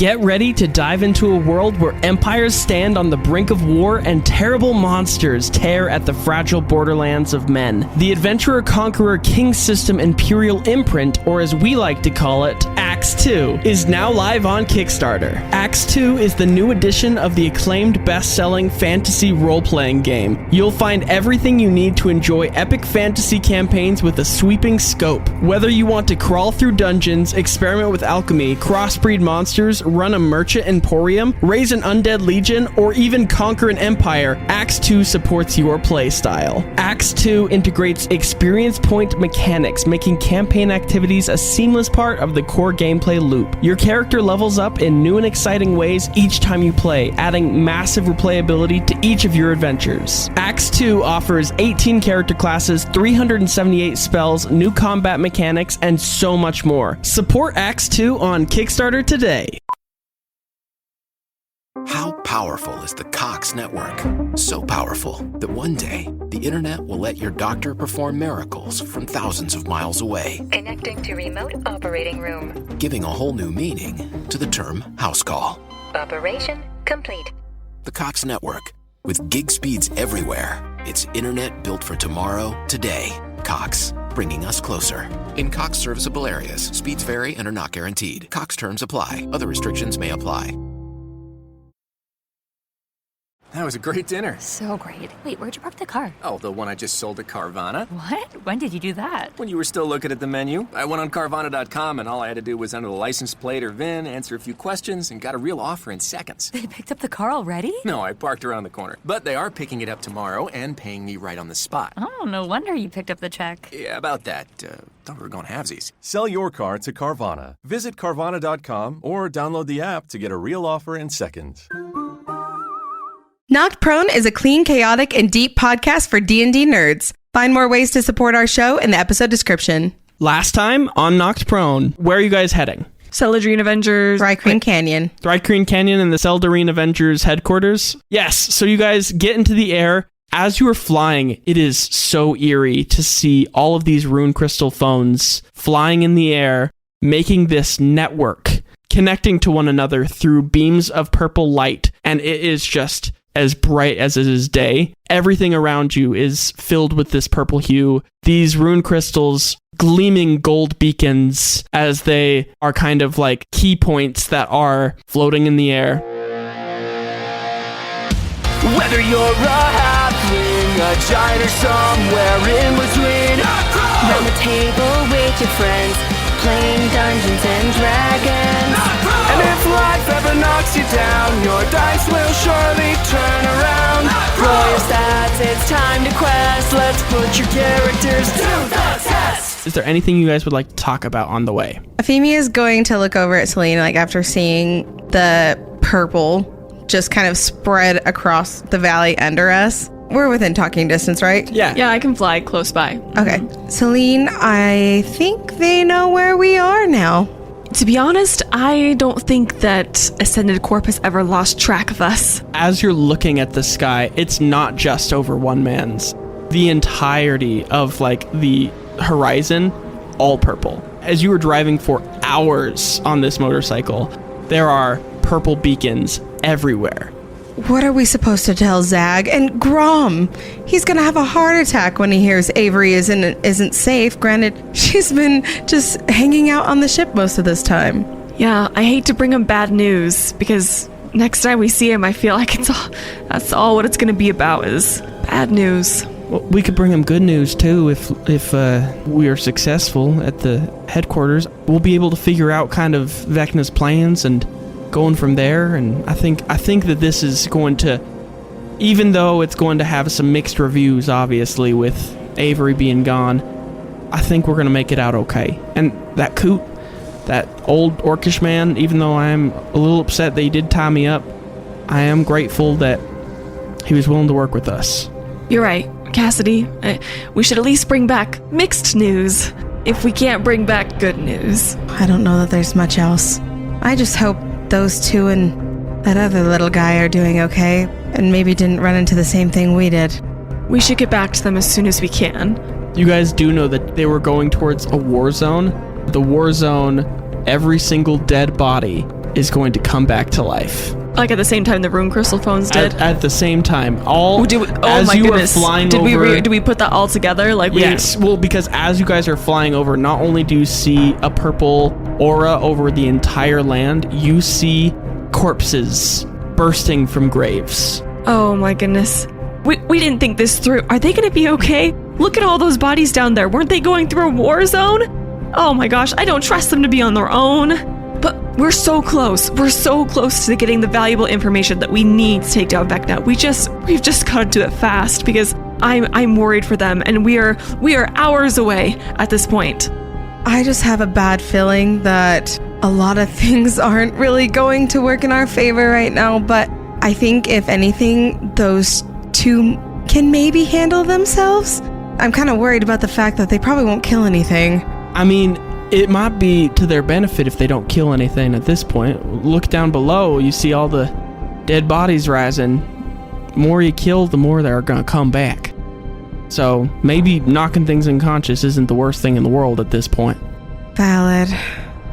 Get ready to dive into a world where empires stand on the brink of war and terrible monsters tear at the fragile borderlands of men. The Adventurer-Conqueror King System Imperial Imprint, or as we like to call it, Acts 2, is now live on Kickstarter. Acts 2 is the new edition of the acclaimed best-selling fantasy role-playing game. You'll find everything you need to enjoy epic fantasy campaigns with a sweeping scope. Whether you want to crawl through dungeons, experiment with alchemy, crossbreed monsters, run a merchant emporium, raise an undead legion, or even conquer an empire, Acts 2 supports your playstyle. Acts 2 integrates experience point mechanics, making campaign activities a seamless part of the core gameplay loop. Your character levels up in new and exciting ways each time you play, adding massive replayability to each of your adventures. Acts 2 offers 18 character classes, 378 spells, new combat mechanics, and so much more. Support Acts 2 on Kickstarter today. How powerful is the Cox network? So powerful that one day, the internet will let your doctor perform miracles from thousands of miles away. Connecting to remote operating room. Giving a whole new meaning to the term house call. Operation complete. The Cox network. With gig speeds everywhere. It's internet built for tomorrow, today. Cox, bringing us closer. In Cox serviceable areas, speeds vary and are not guaranteed. Cox terms apply. Other restrictions may apply. That was a great dinner. So great. Wait, where'd you park the car? Oh, the one I just sold to Carvana. What? When did you do that? When you were still looking at the menu. I went on Carvana.com and all I had to do was enter the license plate or VIN, answer a few questions, and got a real offer in seconds. They picked up the car already? No, I parked around the corner. But they are picking it up tomorrow and paying me right on the spot. Oh, no wonder you picked up the check. Yeah, about that. Thought we were going halvesies. Sell your car to Carvana. Visit Carvana.com or download the app to get a real offer in seconds. Knocked Prone is a clean, chaotic, and deep podcast for D&D nerds. Find more ways to support our show in the episode description. Last time on Knocked Prone, where are you guys heading? Celadrine Avengers. Thri-Kreen Canyon. Thri-Kreen Canyon and the Celadrine Avengers headquarters? Yes, so you guys get into the air. As you are flying, it is so eerie to see all of these Runecrystal phones flying in the air, making this network, connecting to one another through beams of purple light, and it is just as bright as it is day. Everything around you is filled with this purple hue. These rune crystals gleaming gold beacons as they are kind of like key points that are floating in the air. Whether you're a halfling, a giant, or somewhere in between, round the table with your friends, playing Dungeons and Dragons. And if life ever knocks you down, your dice will surely turn around. Roll your stats, it's time to quest. Let's put your characters to the test. Is there anything you guys would like to talk about on the way? Efimia is going to look over at Selene, like after seeing the purple just kind of spread across the valley under us. We're within talking distance, right? Yeah. Yeah, I can fly close by. Okay. Selene, I think they know where we are now. To be honest, I don't think that Ascended Corp has ever lost track of us. As you're looking at the sky, it's not just over one man's. The entirety of like the horizon, all purple. As you were driving for hours on this motorcycle, there are purple beacons everywhere. What are we supposed to tell Zag? And Grom, he's gonna have a heart attack when he hears Avery isn't safe. Granted, she's been just hanging out on the ship most of this time. Yeah, I hate to bring him bad news, because next time we see him, I feel like that's all what it's gonna be about is bad news. Well, we could bring him good news too if we are successful at the headquarters. We'll be able to figure out kind of Vecna's plans and going from there, and I think that this is going to, even though it's going to have some mixed reviews, obviously, with Avery being gone, I think we're going to make it out okay. And that Coot, that old orcish man, even though I'm a little upset that he did tie me up, I am grateful that he was willing to work with us. You're right, Cassidy. We should at least bring back mixed news, if we can't bring back good news. I don't know that there's much else. I just hope those two and that other little guy are doing okay, and maybe didn't run into the same thing we did. We should get back to them as soon as we can. You guys do know that they were going towards a war zone. The war zone, every single dead body is going to come back to life. Like at the same time the Runecrystal Phones did? At the same time. As my you goodness. Were flying did over... Did we put that all together? Yes, well, because as you guys are flying over, not only do you see a purple aura over the entire land, you see corpses bursting from graves. Oh my goodness. We didn't think this through. Are they going to be okay? Look at all those bodies down there. Weren't they going through a war zone? Oh my gosh, I don't trust them to be on their own. But we're so close. We're so close to getting the valuable information that we need to take down Vecna. We've just got to do it fast because I'm worried for them, and we are hours away at this point. I just have a bad feeling that a lot of things aren't really going to work in our favor right now, but I think if anything, those two can maybe handle themselves. I'm kind of worried about the fact that they probably won't kill anything. I mean, it might be to their benefit if they don't kill anything at this point. Look down below, you see all the dead bodies rising. The more you kill, the more they're gonna come back. So maybe knocking things unconscious isn't the worst thing in the world at this point. Valid.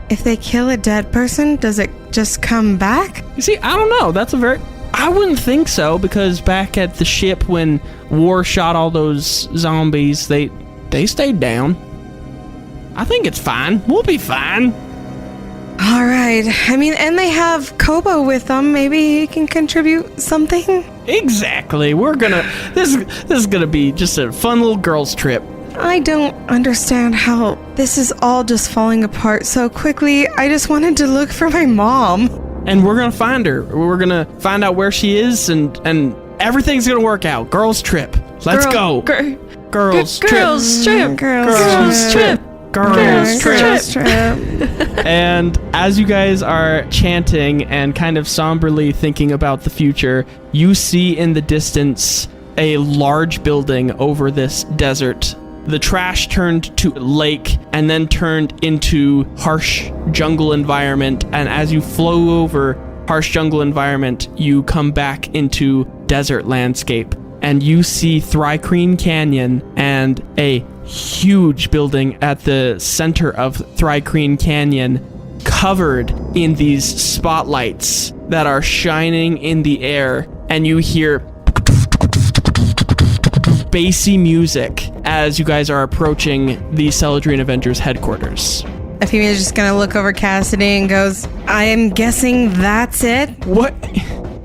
If they kill a dead person, does it just come back? You see, I don't know. I wouldn't think so, because back at the ship when War shot all those zombies, they stayed down. I think it's fine. We'll be fine. All right. I mean, and they have Kobo with them. Maybe he can contribute something. Exactly. This is gonna be just a fun little girls' trip. I don't understand how this is all just falling apart so quickly. I just wanted to look for my mom. And we're gonna find her. We're gonna find out where she is, and everything's gonna work out. Girls' trip. Let's go. Girls' trip. Girls' trip. Girls' trip. Girls' trip. And as you guys are chanting and kind of somberly thinking about the future, you see in the distance a large building over this desert. The trash turned to lake and then turned into harsh jungle environment. And as you flow over harsh jungle environment, you come back into desert landscape. And you see Thri-Kreen Canyon and a huge building at the center of Thri-Kreen Canyon, covered in these spotlights that are shining in the air. And you hear bassy music as you guys are approaching the Celadrine Avengers headquarters. Efimia's just gonna look over Cassidy and goes, I am guessing that's it? What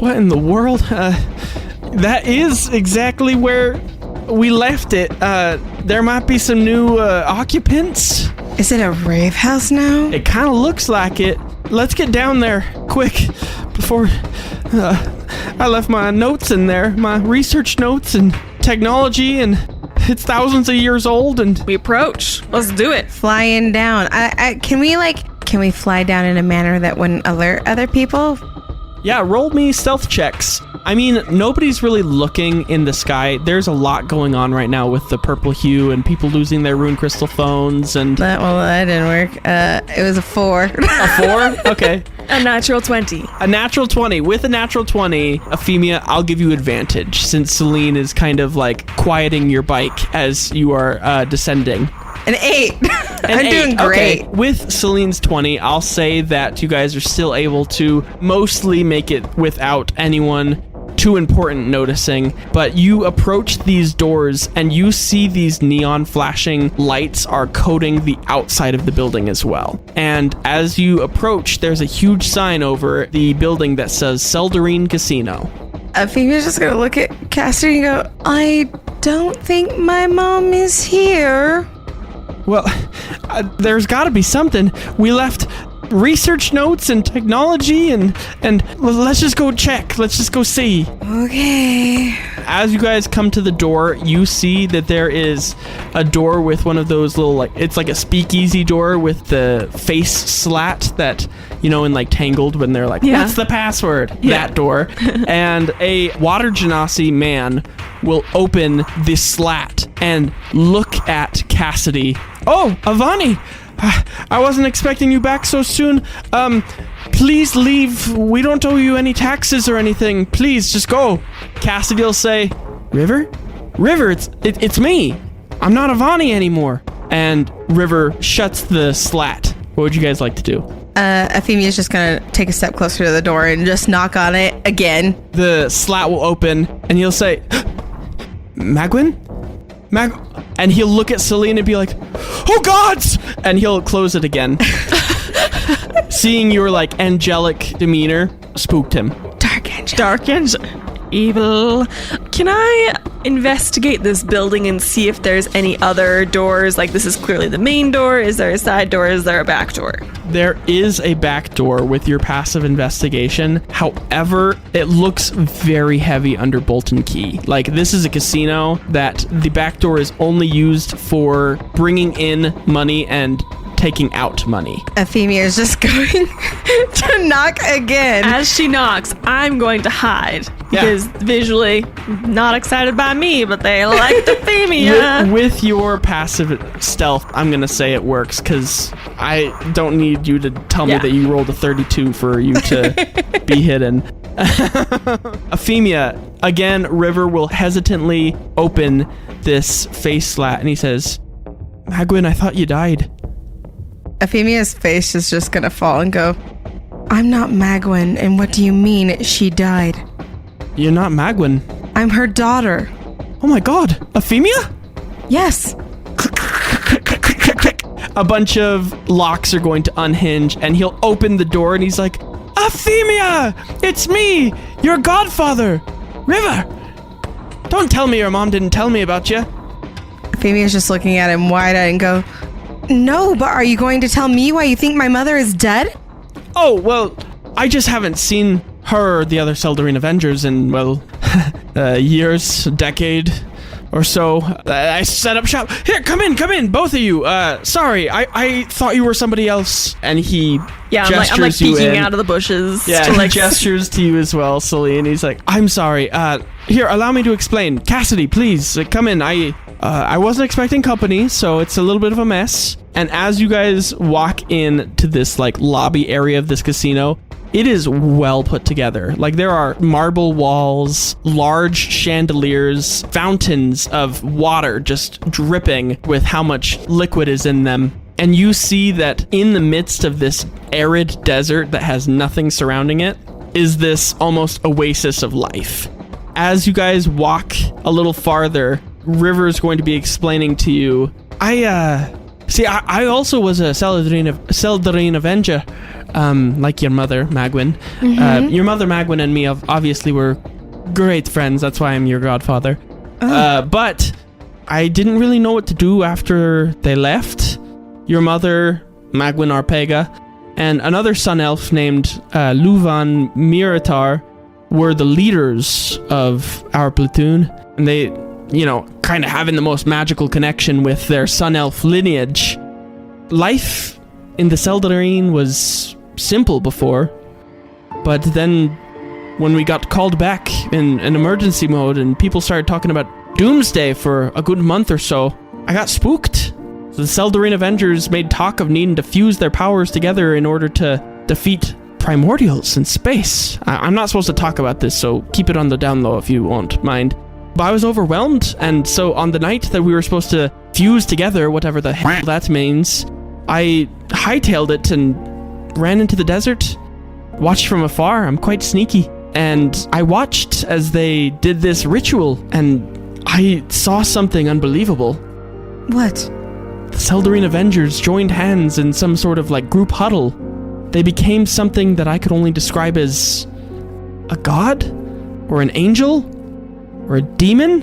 in the world? That is exactly where we left it. There might be some new occupants. Is it a rave house now? It kind of looks like it. Let's get down there, quick, before I left my notes in there, my research notes and technology, and it's thousands of years old, and we approach. Let's do it. Flying down. Can we fly down in a manner that wouldn't alert other people? Yeah, roll me stealth checks. I mean, nobody's really looking in the sky. There's a lot going on right now with the purple hue and people losing their Runecrystal phones and... that didn't work. It was a 4. A 4? Okay. A natural 20. A natural 20. With a natural 20, Efimia, I'll give you advantage since Selene is kind of like quieting your bike as you are descending. An 8. I'm doing great. Okay. With Selene's 20, I'll say that you guys are still able to mostly make it without anyone too important noticing, but you approach these doors and you see these neon flashing lights are coating the outside of the building as well. And as you approach, there's a huge sign over the building that says Celadrine Casino. Efimia's just gonna look at Cassidy and go, I don't think my mom is here. Well, there's got to be something. We left research notes and technology, and let's just go check. Let's just go see. Okay. As you guys come to the door, you see that there is a door with one of those little, like, it's like a speakeasy door with the face slat that, you know, in like Tangled when they're like, what's the password? Yeah. That door. And a water genasi man will open this slat and look at Cassidy. Oh, Avani! I wasn't expecting you back so soon. Please leave. We don't owe you any taxes or anything. Please, just go. Cassidy will say, River? River, it's me. I'm not Avani anymore. And River shuts the slat. What would you guys like to do? Efimia is just gonna take a step closer to the door and just knock on it again. The slat will open, and he'll say, Magwyn? And he'll look at Selene and be like, oh gods! And he'll close it again. Seeing your, like, angelic demeanor spooked him. Dark angel. Evil. Can I investigate this building and see if there's any other doors? Like, this is clearly the main door. Is there a side door? Is there a back door? There is a back door with your passive investigation. However, it looks very heavy under bolt and key. Like, this is a casino that the back door is only used for bringing in money and taking out money. Efimia is just going to knock again. As she knocks, I'm going to hide. Because visually, not excited by me, but they like Efimia. With your passive stealth, I'm going to say it works, because I don't need you to tell me that you rolled a 32 for you to be hidden. Efimia, again, River will hesitantly open this face slat, and he says, Magwyn, I thought you died. Efimia's face is just gonna fall and go, I'm not Magwyn, and what do you mean she died? You're not Magwyn. I'm her daughter. Oh my god, Efimia? Yes. A bunch of locks are going to unhinge, and he'll open the door, and he's like, Efimia! It's me, your godfather, River! Don't tell me your mom didn't tell me about you. Efimia's just looking at him wide-eyed and go, no, but are you going to tell me why you think my mother is dead? Oh, well, I just haven't seen her or the other Seldarine Avengers in, well, years, a decade or so. I set up shop. Here, come in, both of you. Sorry, I thought you were somebody else. And he gestures I'm like you peeking in. out of the bushes. Yeah, to he like gestures to you as well, Selene. He's like, I'm sorry. Here, allow me to explain. Cassidy, please, come in. I wasn't expecting company, so it's a little bit of a mess. And as you guys walk in to this, like, lobby area of this casino, it is well put together. Like, there are marble walls, large chandeliers, fountains of water just dripping with how much liquid is in them. And you see that in the midst of this arid desert that has nothing surrounding it is this almost oasis of life. As you guys walk a little farther, River's going to be explaining to you, I also was a Seldarine Avenger, like your mother, Magwyn. Mm-hmm. Your mother, Magwyn, and me obviously were great friends. That's why I'm your godfather. But I didn't really know what to do after they left. Your mother, Magwyn Arpega, and another sun elf named Luvan Miratar were the leaders of our platoon. And they, kind of having the most magical connection with their sun elf lineage. Life in the Seldarine was simple before, but then when we got called back in an emergency mode and people started talking about doomsday for a good month or so, I got spooked. The Seldarine Avengers made talk of needing to fuse their powers together in order to defeat primordials in space. I'm not supposed to talk about this, so keep it on the down low if you won't mind. But I was overwhelmed, and so on the night that we were supposed to fuse together, whatever the hell that means, I hightailed it and ran into the desert, watched from afar. I'm quite sneaky. And I watched as they did this ritual, and I saw something unbelievable. What? The Seldarine Avengers joined hands in some sort of like group huddle. They became something that I could only describe as a god, or an angel, or a demon,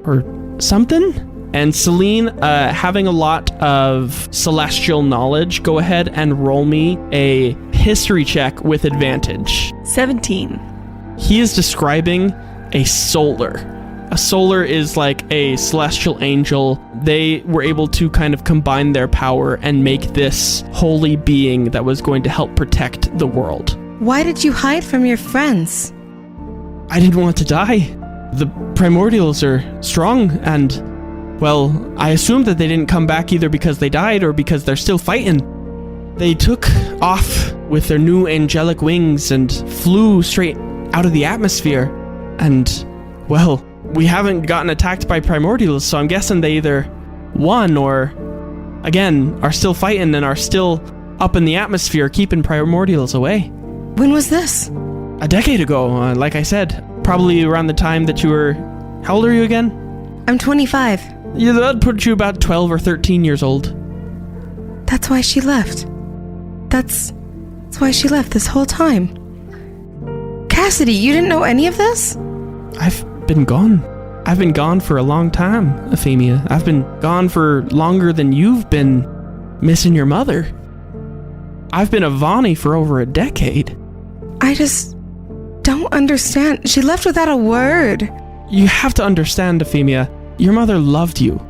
or something. And Selene, having a lot of celestial knowledge, go ahead and roll me a history check with advantage. 17. He is describing a solar. A solar is like a celestial angel. They were able to kind of combine their power and make this holy being that was going to help protect the world. Why did you hide from your friends? I didn't want to die. The primordials are strong, and, well, I assumed that they didn't come back either because they died or because they're still fighting. They took off with their new angelic wings and flew straight out of the atmosphere. And, well, we haven't gotten attacked by primordials, so I'm guessing they either won or, again, are still fighting and are still up in the atmosphere, keeping primordials away. When was this? A decade ago, like I said. Probably around the time that you were... How old are you again? I'm 25. Yeah, that put you about 12 or 13 years old. That's why she left. That's why she left this whole time. Cassidy, you didn't know any of this? I've been gone. I've been gone for a long time, Efimia. I've been gone for longer than you've been missing your mother. I've been a Vani for over a decade. I just don't understand. She left without a word. You have to understand, Efimia. Your mother loved you.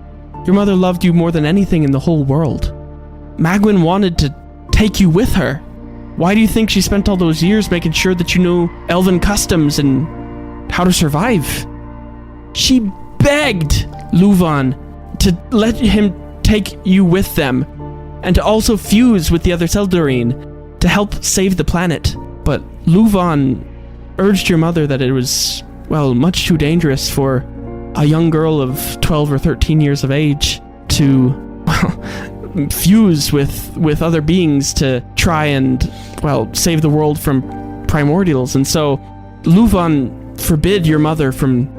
Your mother loved you more than anything in the whole world. Magwyn wanted to take you with her. Why do you think she spent all those years making sure that you knew elven customs and how to survive? She begged Luvan to let him take you with them and to also fuse with the other Seldarine to help save the planet. But Luvan urged your mother that it was, well, much too dangerous for a young girl of 12 or 13 years of age to, well, fuse with other beings to try and, well, save the world from primordials. And so Luvan forbid your mother from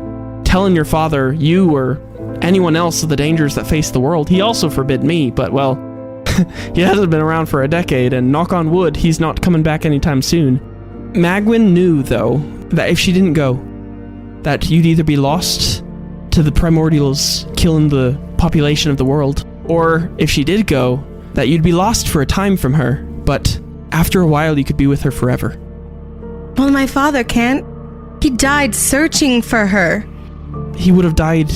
telling your father, you or anyone else, of the dangers that face the world. He also forbid me, but, well, he hasn't been around for a decade, and knock on wood, he's not coming back anytime soon. Magwyn knew, though, that if she didn't go, that you'd either be lost to the primordials killing the population of the world, or if she did go, that you'd be lost for a time from her, but after a while you could be with her forever. Well, my father can't. He died searching for her. He would have died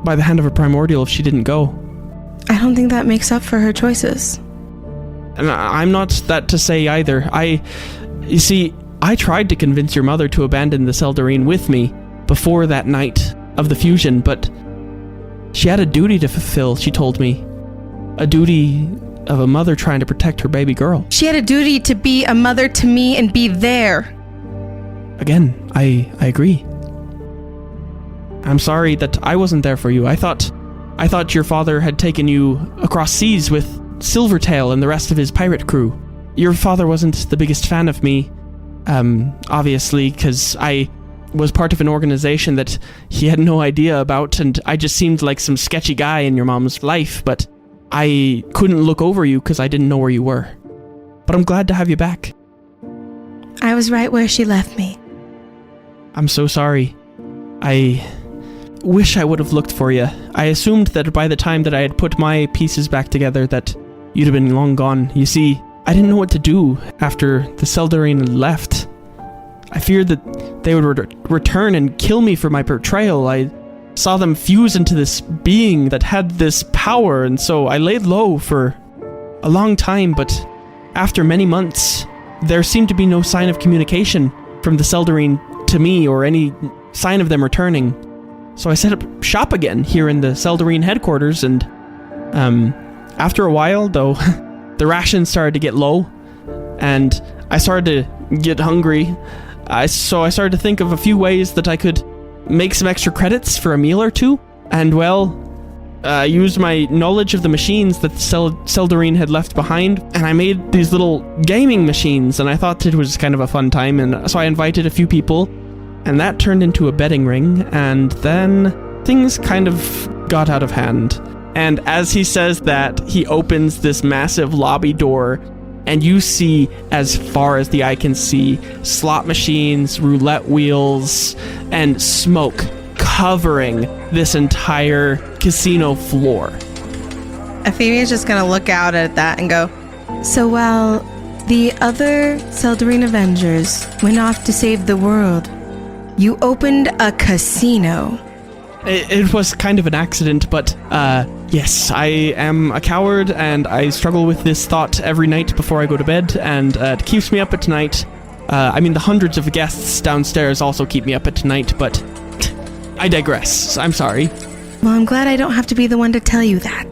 by the hand of a primordial if she didn't go. I don't think that makes up for her choices. And I'm not that to say either. You see, I tried to convince your mother to abandon the Seldarine with me before that night of the fusion, but she had a duty to fulfill, she told me. A duty of a mother trying to protect her baby girl. She had a duty to be a mother to me and be there. Again, I agree. I'm sorry that I wasn't there for you. I thought your father had taken you across seas with Silvertail and the rest of his pirate crew. Your father wasn't the biggest fan of me, obviously, because I was part of an organization that he had no idea about, and I just seemed like some sketchy guy in your mom's life, but I couldn't look over you because I didn't know where you were. But I'm glad to have you back. I was right where she left me. I'm so sorry. I wish I would have looked for you. I assumed that by the time that I had put my pieces back together that you'd have been long gone. You see, I didn't know what to do after the Seldarine left. I feared that they would return and kill me for my betrayal. I saw them fuse into this being that had this power, and so I laid low for a long time, but after many months, there seemed to be no sign of communication from the Seldarine to me or any sign of them returning. So I set up shop again here in the Seldarine headquarters, and after a while, though, the rations started to get low, and I started to get hungry. So I started to think of a few ways that I could make some extra credits for a meal or two, and, well, I used my knowledge of the machines that Seldarine had left behind, and I made these little gaming machines, and I thought it was kind of a fun time, and so I invited a few people, and that turned into a betting ring, and then things kind of got out of hand. And as he says that, he opens this massive lobby door, and you see, as far as the eye can see, slot machines, roulette wheels, and smoke covering this entire casino floor. Efimia's just gonna look out at that and go, so while the other Seldarine Avengers went off to save the world, you opened a casino. It was kind of an accident, but yes, I am a coward, and I struggle with this thought every night before I go to bed, and it keeps me up at night. I mean, the hundreds of guests downstairs also keep me up at night, but I digress. I'm sorry. Well, I'm glad I don't have to be the one to tell you that.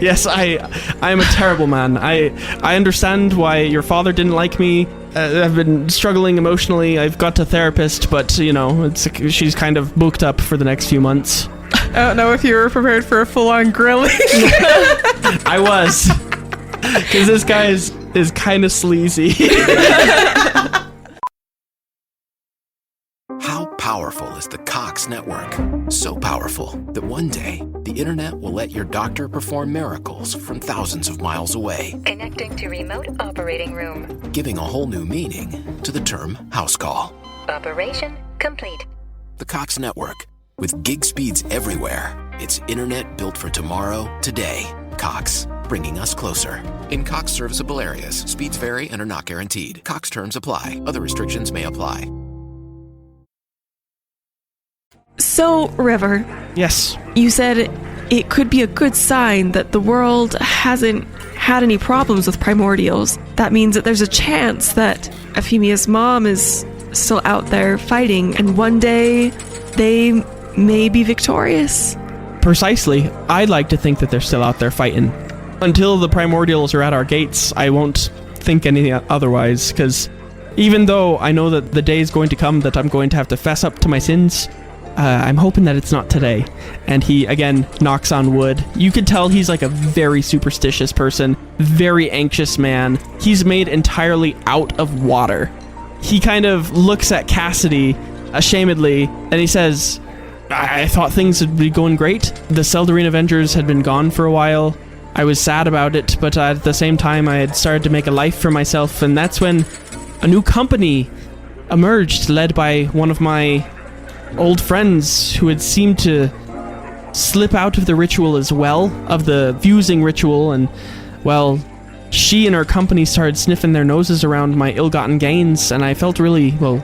Yes, I am a terrible man. I understand why your father didn't like me. I've been struggling emotionally. I've got a therapist, but, you know, she's kind of booked up for the next few months. I don't know if you were prepared for a full-on grilling. I was. Because this guy is kind of sleazy. How powerful is the Cox network? So powerful that one day, the internet will let your doctor perform miracles from thousands of miles away. Connecting to remote operating room. Giving a whole new meaning to the term house call. Operation complete. The Cox network. With gig speeds everywhere, it's internet built for tomorrow, today. Cox, bringing us closer. In Cox serviceable areas, speeds vary and are not guaranteed. Cox terms apply. Other restrictions may apply. So, River, Yes. you said it could be a good sign that the world hasn't had any problems with primordials. That means that there's a chance that Efimia's mom is still out there fighting, and one day they may be victorious. Precisely. I'd like to think that they're still out there fighting. Until the primordials are at our gates, I won't think anything otherwise, because even though I know that the day is going to come that I'm going to have to fess up to my sins, I'm hoping that it's not today. And he, again, knocks on wood. You could tell he's like a very superstitious person, very anxious man. He's made entirely out of water. He kind of looks at Cassidy ashamedly, and he says, I thought things would be going great. The Seldarine Avengers had been gone for a while. I was sad about it, but at the same time I had started to make a life for myself, and that's when a new company emerged, led by one of my old friends who had seemed to slip out of the ritual as well, of the fusing ritual, and, well, she and her company started sniffing their noses around my ill-gotten gains, and I felt really, well,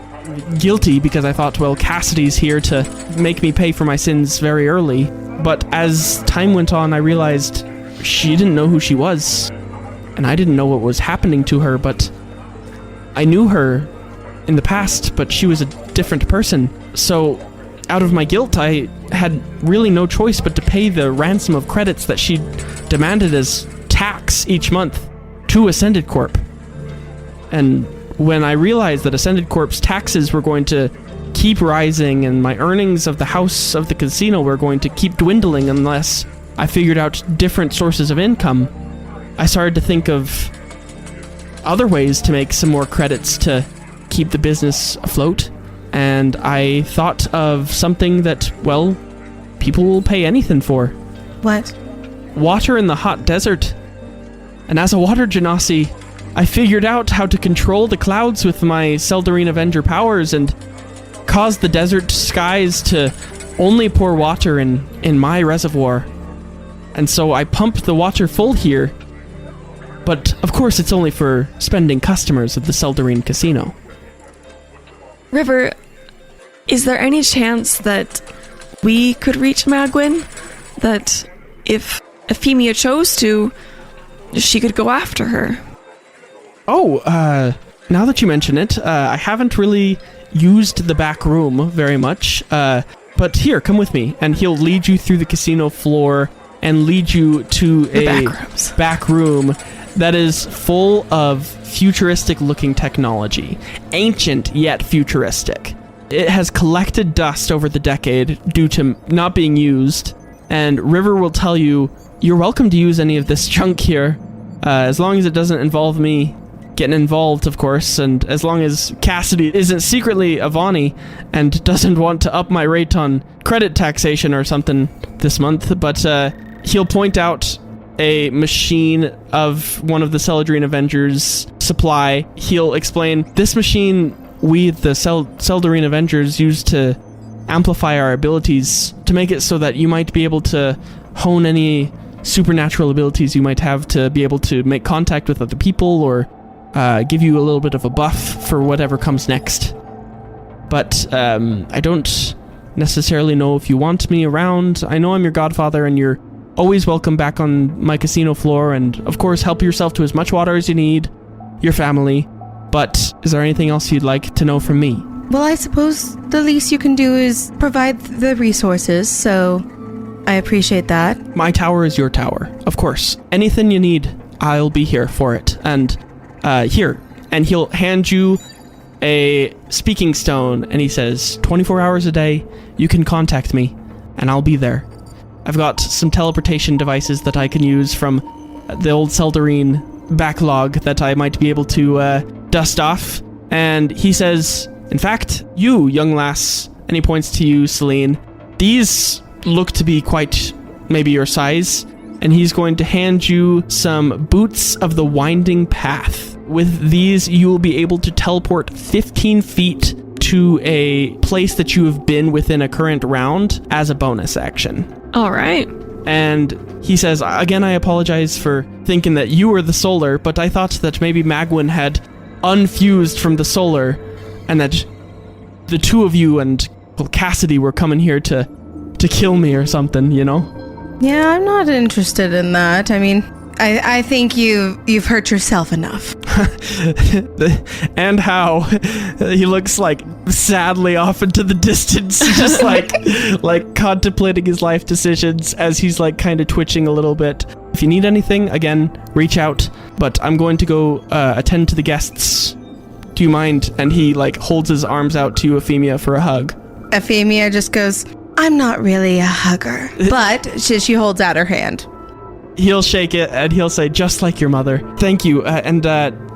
guilty, because I thought, well, Cassidy's here to make me pay for my sins very early. But as time went on, I realized she didn't know who she was, and I didn't know what was happening to her, but I knew her in the past, but she was a different person. So, out of my guilt, I had really no choice but to pay the ransom of credits that she demanded as tax each month to Ascended Corp. And when I realized that Ascended Corp's taxes were going to keep rising and my earnings of the house of the casino were going to keep dwindling unless I figured out different sources of income, I started to think of other ways to make some more credits to keep the business afloat. And I thought of something that, well, people will pay anything for. What? Water in the hot desert. And as a water genasi, I figured out how to control the clouds with my Seldarine Avenger powers and cause the desert skies to only pour water in my reservoir. And so I pump the water full here, but of course it's only for spending customers of the Seldarine Casino. River, is there any chance that we could reach Magwin? That if Efimia chose to, she could go after her? Oh, now that you mention it, I haven't really used the back room very much, but here, come with me, and he'll lead you through the casino floor and lead you to a back room that is full of futuristic-looking technology. Ancient, yet futuristic. It has collected dust over the decade due to not being used, and River will tell you, you're welcome to use any of this junk here, as long as it doesn't involve me getting involved, of course, and as long as Cassidy isn't secretly Avani and doesn't want to up my rate on credit taxation or something this month, but he'll point out a machine of one of the Seldarine Avengers' supply. He'll explain, this machine we, the Seldarine Avengers, use to amplify our abilities to make it so that you might be able to hone any supernatural abilities you might have to be able to make contact with other people or give you a little bit of a buff for whatever comes next. But I don't necessarily know if you want me around. I know I'm your godfather and you're always welcome back on my casino floor, and of course help yourself to as much water as you need, your family. But is there anything else you'd like to know from me? Well, I suppose the least you can do is provide the resources, so I appreciate that. My tower is your tower, of course. Anything you need, I'll be here for it. And here, and he'll hand you a speaking stone, and he says, 24 hours a day, you can contact me, and I'll be there. I've got some teleportation devices that I can use from the old Seldarine backlog that I might be able to dust off. And he says, in fact, you, young lass, and he points to you, Selene, these look to be quite maybe your size, and he's going to hand you some boots of the winding path. With these, you will be able to teleport 15 feet to a place that you have been within a current round as a bonus action. All right. And he says, again, I apologize for thinking that you were the solar, but I thought that maybe Magwyn had unfused from the solar, and that the two of you and Cassidy were coming here to kill me or something, you know? Yeah, I'm not interested in that. I mean, I think you've hurt yourself enough. And how? He looks like sadly off into the distance, just like contemplating his life decisions as he's like kind of twitching a little bit. If you need anything, again, reach out, but I'm going to go attend to the guests. Do you mind? And he like holds his arms out to you, Efimia, for a hug. Efimia just goes, I'm not really a hugger, but she holds out her hand. He'll shake it and he'll say, just like your mother. Thank you. And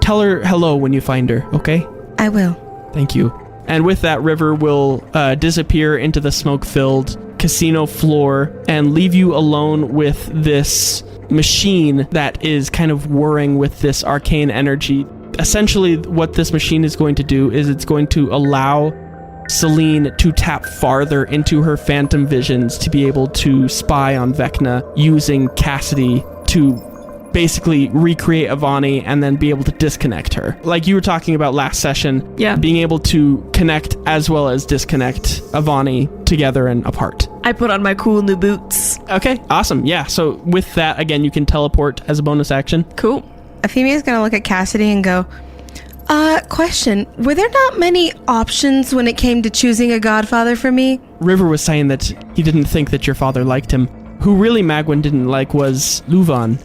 tell her hello when you find her, okay? I will. Thank you. And with that, River will disappear into the smoke-filled casino floor and leave you alone with this machine that is kind of whirring with this arcane energy. Essentially, what this machine is going to do is it's going to allow Selene to tap farther into her phantom visions to be able to spy on Vecna using Cassidy to basically recreate Avani and then be able to disconnect her. Like you were talking about last session, being able to connect as well as disconnect Avani together and apart. I put on my cool new boots. Okay, awesome. Yeah, so with that, again, you can teleport as a bonus action. Cool. Efimia's gonna look at Cassidy and go, question, were there not many options when it came to choosing a godfather for me? River was saying that he didn't think that your father liked him. Who really Magwyn didn't like was Luvan,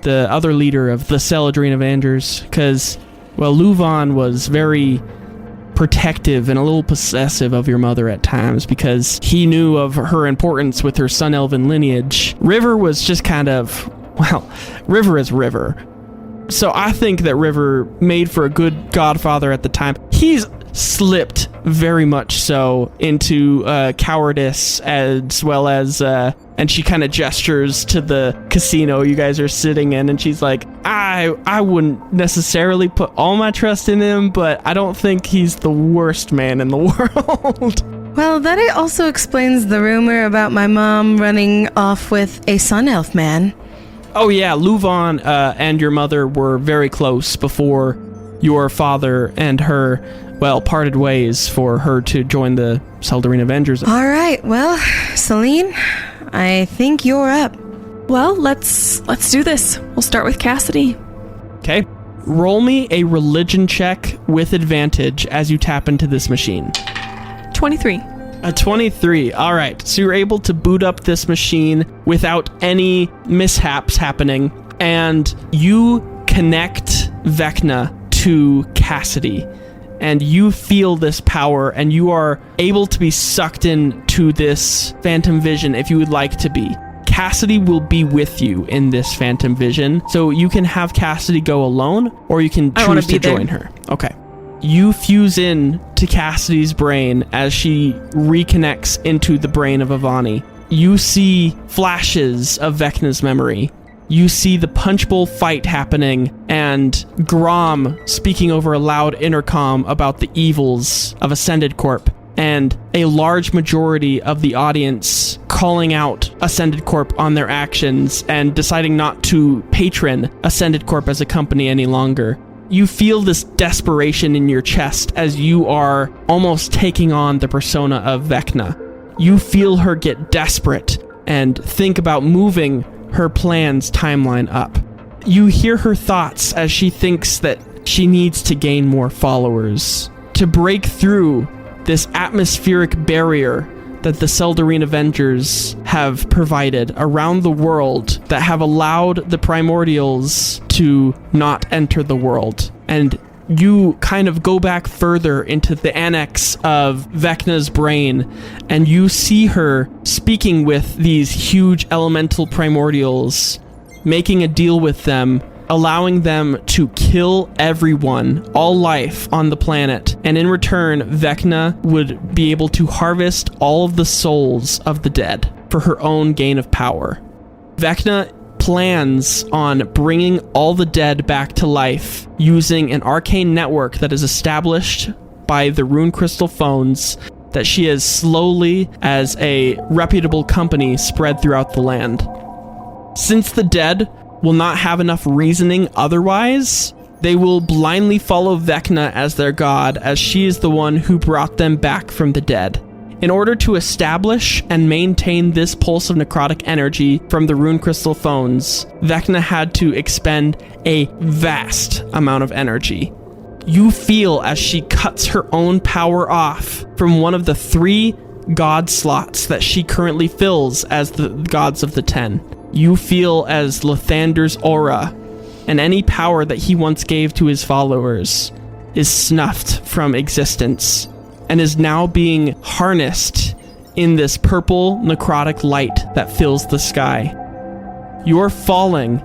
the other leader of the Celadrine Avengers, because, well, Luvan was very protective and a little possessive of your mother at times because he knew of her importance with her Sun Elven lineage. River was just kind of, well, River is River. So I think that River made for a good godfather at the time. He's slipped very much so into cowardice as well as, and she kind of gestures to the casino you guys are sitting in, and she's like, I wouldn't necessarily put all my trust in him, but I don't think he's the worst man in the world. Well, that also explains the rumor about my mom running off with a sun elf man. Oh yeah, Luvan and your mother were very close before your father and her, well, parted ways for her to join the Seldarine Avengers. All right, well, Selene, I think you're up. Well, let's do this. We'll start with Cassidy. Okay. Roll me a religion check with advantage as you tap into this machine. 23. A 23. All right. So you're able to boot up this machine without any mishaps happening, and you connect Vecna to Cassidy, and you feel this power, and you are able to be sucked into this phantom vision if you would like to be. Cassidy will be with you in this phantom vision, so you can have Cassidy go alone, or you can choose to join her. Okay. You fuse in to Cassidy's brain as she reconnects into the brain of Avani. You see flashes of Vecna's memory. You see the punch bowl fight happening and Grom speaking over a loud intercom about the evils of Ascended Corp, and a large majority of the audience calling out Ascended Corp on their actions and deciding not to patron Ascended Corp as a company any longer. You feel this desperation in your chest as you are almost taking on the persona of Vecna. You feel her get desperate and think about moving her plan's timeline up. You hear her thoughts as she thinks that she needs to gain more followers, to break through this atmospheric barrier that the Seldarine Avengers have provided around the world that have allowed the primordials to not enter the world. And you kind of go back further into the annex of Vecna's brain, and you see her speaking with these huge elemental primordials making a deal with them, allowing them to kill everyone, all life on the planet. And in return, Vecna would be able to harvest all of the souls of the dead for her own gain of power. Vecna plans on bringing all the dead back to life using an arcane network that is established by the Runecrystal Phones that she has slowly, as a reputable company, spread throughout the land. Since the dead will not have enough reasoning otherwise, they will blindly follow Vecna as their god, as she is the one who brought them back from the dead. In order to establish and maintain this pulse of necrotic energy from the Runecrystal Phones, Vecna had to expend a vast amount of energy. You feel as she cuts her own power off from one of the 3 god slots that she currently fills as the gods of the 10. You feel as Lathander's aura and any power that he once gave to his followers is snuffed from existence and is now being harnessed in this purple necrotic light that fills the sky. Your falling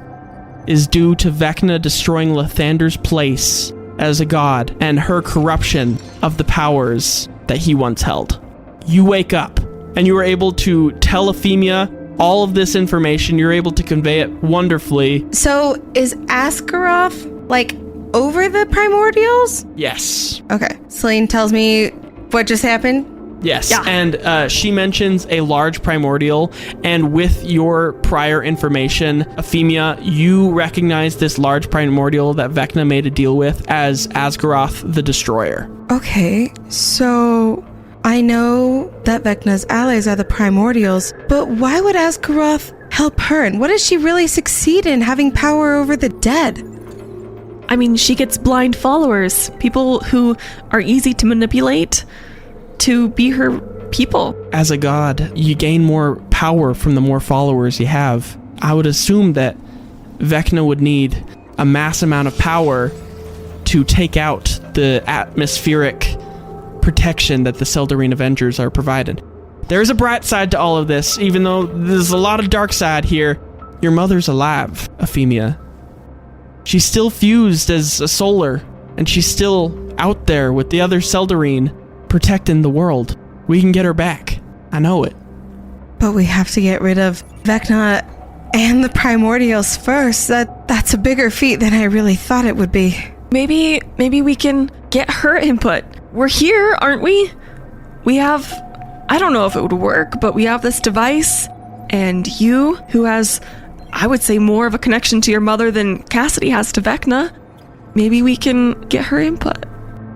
is due to Vecna destroying Lathander's place as a god and her corruption of the powers that he once held. You wake up and you are able to tell Efimia all of this information. You're able to convey it wonderfully. So is Askaroth like over the primordials? Yes. Okay. Selene tells me what just happened. Yes, Yeah. and she mentions a large primordial, and with your prior information, Efimia, you recognize this large primordial that Vecna made a deal with as Asgaroth the Destroyer. Okay, so I know that Vecna's allies are the primordials, but why would Asgaroth help her? And what does she really succeed in, having power over the dead? I mean, she gets blind followers, people who are easy to manipulate to be her people. As a god, you gain more power from the more followers you have. I would assume that Vecna would need a mass amount of power to take out the atmospheric protection that the Seldarine Avengers are provided. There's a bright side to all of this, even though there's a lot of dark side here. Your mother's alive, Efimia. She's still fused as a solar, and she's still out there with the other Seldarine protecting the world. We can get her back. I know it. But we have to get rid of Vecna and the primordials first. That's a bigger feat than I really thought it would be. Maybe we can get her input. We're here, aren't we? We have, I don't know if it would work, but we have this device, and you, who has, I would say, more of a connection to your mother than Cassidy has to Vecna, maybe we can get her input.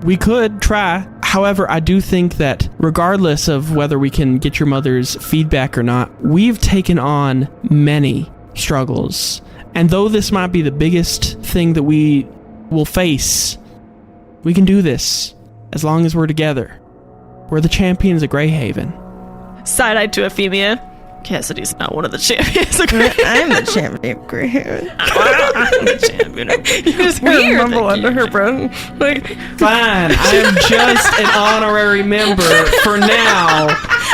We could try. However, I do think that regardless of whether we can get your mother's feedback or not, we've taken on many struggles. And though this might be the biggest thing that we will face, we can do this as long as we're together. We're the champions of Greyhaven. Side-eyed to Efimia. Cassidy's not one of the champions of Greyhaven. I'm the champion of Greyhaven. I'm the champion of You just hear her mumble under her breath. Like, Fine, I am just an honorary member for now,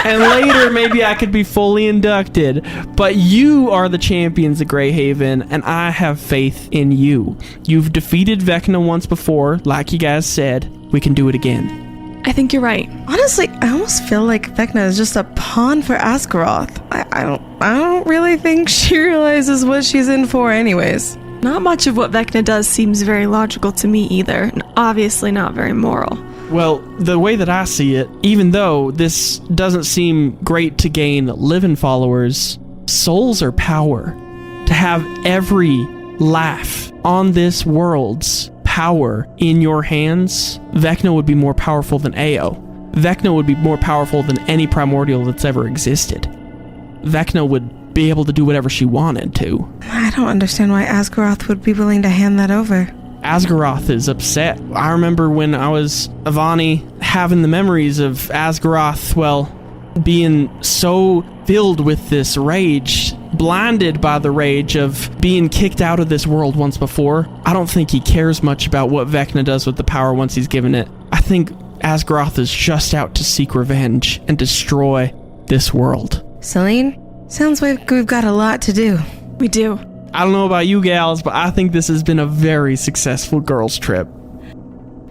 and later maybe I could be fully inducted. But you are the champions of Greyhaven, and I have faith in you. You've defeated Vecna once before, like you guys said. We can do it again. I think you're right. honestly, I almost feel like Vecna is just a pawn for Asgaroth. I don't really think she realizes what she's in for anyways. Not much of what Vecna does seems very logical to me either, and obviously not very moral. Well, the way that I see it, even though this doesn't seem great to gain living followers, souls are power. To have every laugh on this world's power in your hands, Vecna would be more powerful than Ao. Vecna would be more powerful than any primordial that's ever existed. Vecna would be able to do whatever she wanted to. I don't understand why Asgaroth would be willing to hand that over. Asgaroth is upset. I remember when I was Avani having the memories of Asgaroth, well, being so filled with this rage, blinded by the rage of being kicked out of this world once before. I don't think he cares much about what Vecna does with the power once he's given it. I think Asgaroth is just out to seek revenge and destroy this world. Selene, sounds like we've got a lot to do. We do. I don't know about you gals, but I think this has been a very successful girls' trip.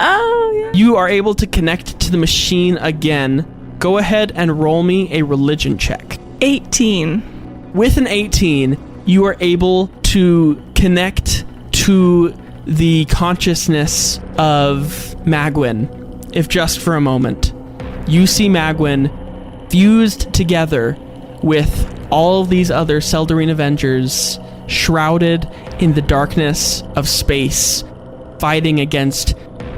Oh, yeah. You are able to connect to the machine again. Go ahead and roll me a religion check. 18. With an 18, you are able to connect to the consciousness of Magwyn, if just for a moment. You see Magwyn fused together with all of these other Seldarine Avengers, shrouded in the darkness of space, fighting against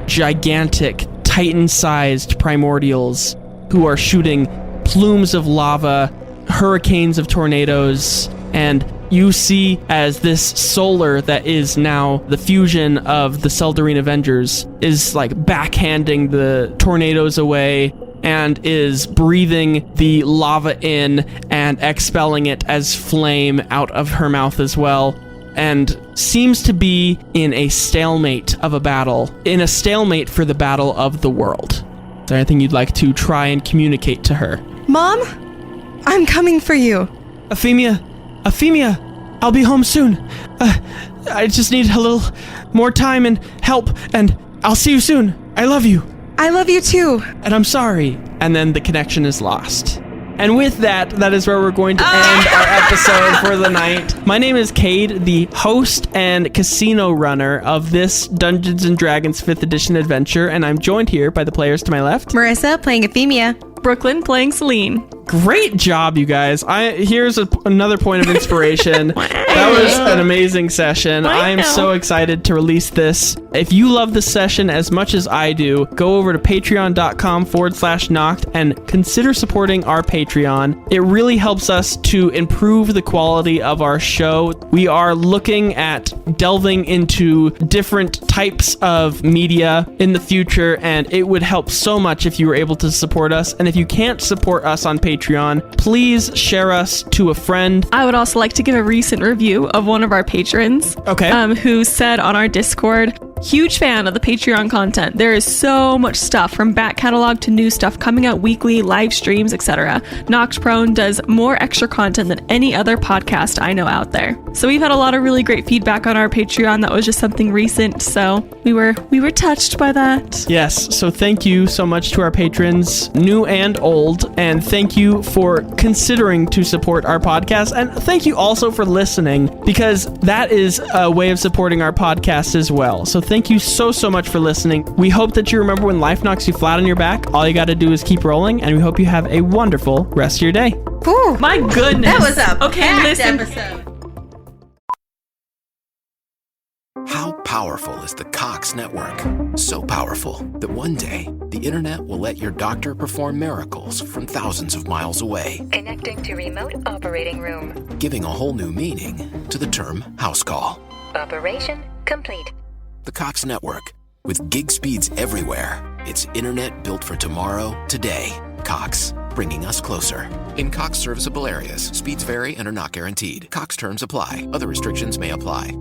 gigantic, Titan-sized primordials who are shooting plumes of lava, hurricanes of tornadoes, and you see as this solar that is now the fusion of the Seldarine Avengers is like backhanding the tornadoes away and is breathing the lava in and expelling it as flame out of her mouth as well, and seems to be in a stalemate of a battle, in a stalemate for the battle of the world. Is there anything you'd like to try and communicate to her? Mom, I'm coming for you. Efimia, I'll be home soon. I just need a little more time and help, and I'll see you soon. I love you. I love you too. And I'm sorry. And then the connection is lost. And with that, that is where we're going to end our episode for the night. My name is Cade, the host and casino runner of this Dungeons & Dragons 5th edition adventure, and I'm joined here by the players to my left. Marissa playing Efimia. Brooklyn playing Selene. Great job, you guys. Here's another point of inspiration. That was an amazing session. I am so excited to release this. If you love this session as much as I do, go over to patreon.com/knocked and consider supporting our Patreon. It really helps us to improve the quality of our show. We are looking at delving into different types of media in the future, and it would help so much if you were able to support us. And if you can't support us on Patreon, please share us to a friend. I would also like to give a recent review of one of our patrons. Okay. Who said on our Discord, huge fan of the Patreon content. There is so much stuff, from back catalog to new stuff coming out weekly, live streams, etc. Nox Prone does more extra content than any other podcast I know out there. So we've had a lot of really great feedback on our Patreon. That was just something recent, so we were touched by that. Yes, so thank you so much to our patrons, new and old, and thank you for considering to support our podcast, and thank you also for listening, because that is a way of supporting our podcast as well. So thank you so much for listening. We hope that you remember when life knocks you flat on your back, all you got to do is keep rolling, and we hope you have a wonderful rest of your day. Ooh, my goodness. That was a packed listen. episode. How powerful is the Cox network? So powerful that one day the internet will let your doctor perform miracles from thousands of miles away, Connecting to remote operating room. giving a whole new meaning to the term house call. Operation complete. The Cox network, with gig speeds everywhere. It's internet built for tomorrow, today. Cox, bringing us closer. In Cox serviceable areas, speeds vary and are not guaranteed. Cox terms apply. Other restrictions may apply.